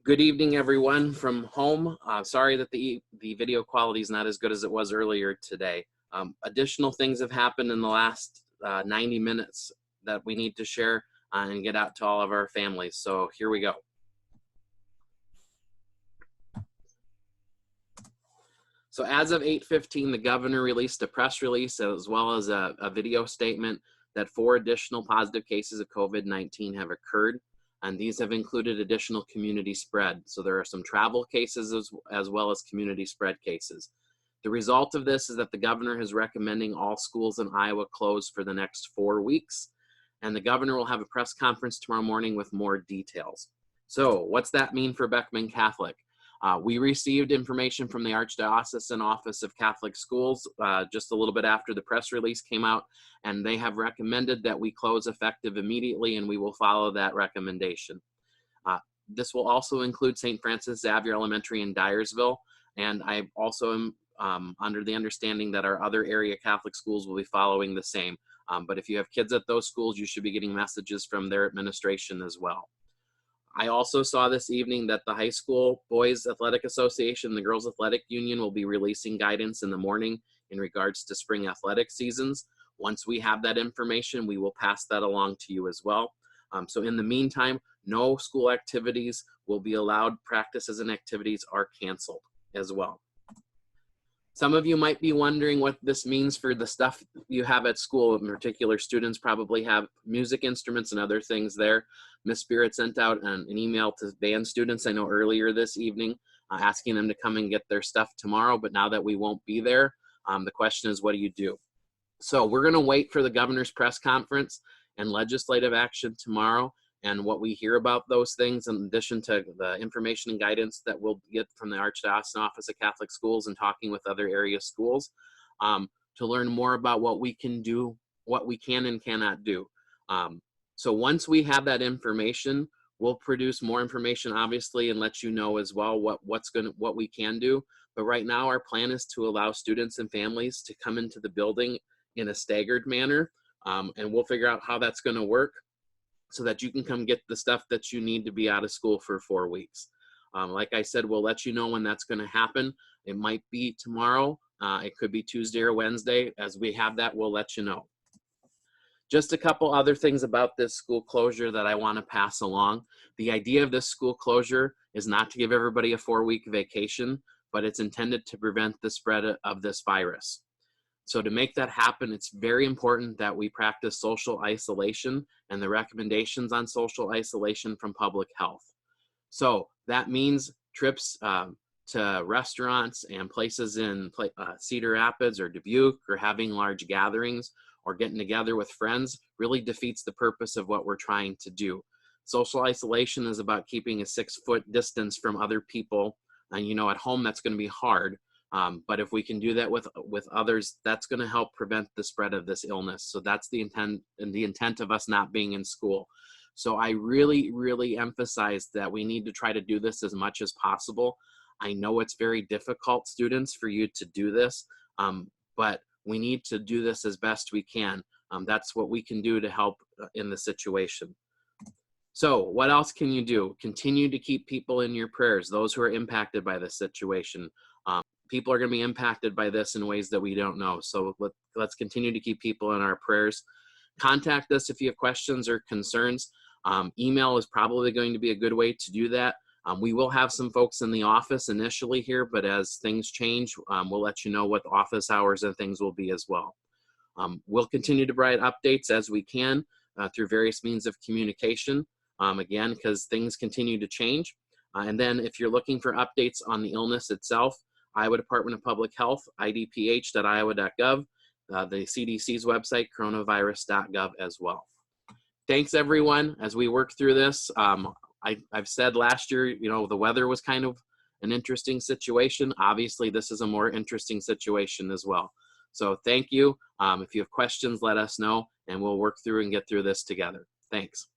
Good evening, everyone from home. Sorry that the video quality is not as good as it was earlier today. Additional things have happened in the last 90 minutes that we need to share and get out to all of our families. So here we go. So as of 8:15, the governor released a press release as well as a video statement that 4 additional positive cases of COVID-19 have occurred. And these have included additional community spread. So there are some travel cases as well as community spread cases. The result of this is that the governor is recommending all schools in Iowa close for the next 4 weeks. And the governor will have a press conference tomorrow morning with more details. So what's that mean for Beckman Catholic? We received information from the Archdiocesan Office of Catholic Schools just a little bit after the press release came out, and they have recommended that we close effective immediately, and we will follow that recommendation. This will also include St. Francis Xavier Elementary in Dyersville, and I also am under the understanding that our other area Catholic schools will be following the same. But if you have kids at those schools, you should be getting messages from their administration as well. I also saw this evening that the High School Boys Athletic Association, the Girls Athletic Union will be releasing guidance in the morning in regards to spring athletic seasons. Once we have that information, we will pass that along to you as well. So in the meantime, no school activities will be allowed. Practices and activities are canceled as well. Some of you might be wondering what this means for the stuff you have at school. In particular, students probably have music instruments and other things there. Miss Spirit sent out an email to band students, I know earlier this evening, asking them to come and get their stuff tomorrow, but now that we won't be there, the question is, what do you do? So we're gonna wait for the governor's press conference and legislative action tomorrow, and what we hear about those things, in addition to the information and guidance that we'll get from the Archdiocesan Office of Catholic Schools and talking with other area schools, to learn more about what we can do, what we can and cannot do. So once we have that information, we'll produce more information, obviously, and let you know as well what we can do. But right now, our plan is to allow students and families to come into the building in a staggered manner, and we'll figure out how that's going to work, so that you can come get the stuff that you need to be out of school for 4 weeks. Like I said, we'll let you know when that's gonna happen. It might be tomorrow, it could be Tuesday or Wednesday. As we have that, we'll let you know. Just a couple other things about this school closure that I wanna pass along. The idea of this school closure is not to give everybody a 4-week vacation, but it's intended to prevent the spread of this virus. So to make that happen, it's very important that we practice social isolation and the recommendations on social isolation from public health. So that means trips to restaurants and places in Cedar Rapids or Dubuque, or having large gatherings or getting together with friends really defeats the purpose of what we're trying to do. Social isolation is about keeping a 6-foot distance from other people. And you know, at home, that's going to be hard. But if we can do that with others, that's going to help prevent the spread of this illness. So that's the intent of us not being in school. So I really, really emphasize that we need to try to do this as much as possible. I know it's very difficult, students, for you to do this, but we need to do this as best we can. That's what we can do to help in the situation. So what else can you do? Continue to keep people in your prayers, those who are impacted by this situation. People are going to be impacted by this in ways that we don't know. So let's continue to keep people in our prayers. Contact us if you have questions or concerns. Email is probably going to be a good way to do that. We will have some folks in the office initially here, but as things change, we'll let you know what office hours and things will be as well. We'll continue to provide updates as we can through various means of communication, again, because things continue to change. And then if you're looking for updates on the illness itself, Iowa Department of Public Health, idph.iowa.gov, the CDC's website, coronavirus.gov as well. Thanks, everyone, as we work through this. I've said last year, you know, the weather was kind of an interesting situation. Obviously, this is a more interesting situation as well. So thank you. If you have questions, let us know, and we'll work through and get through this together. Thanks.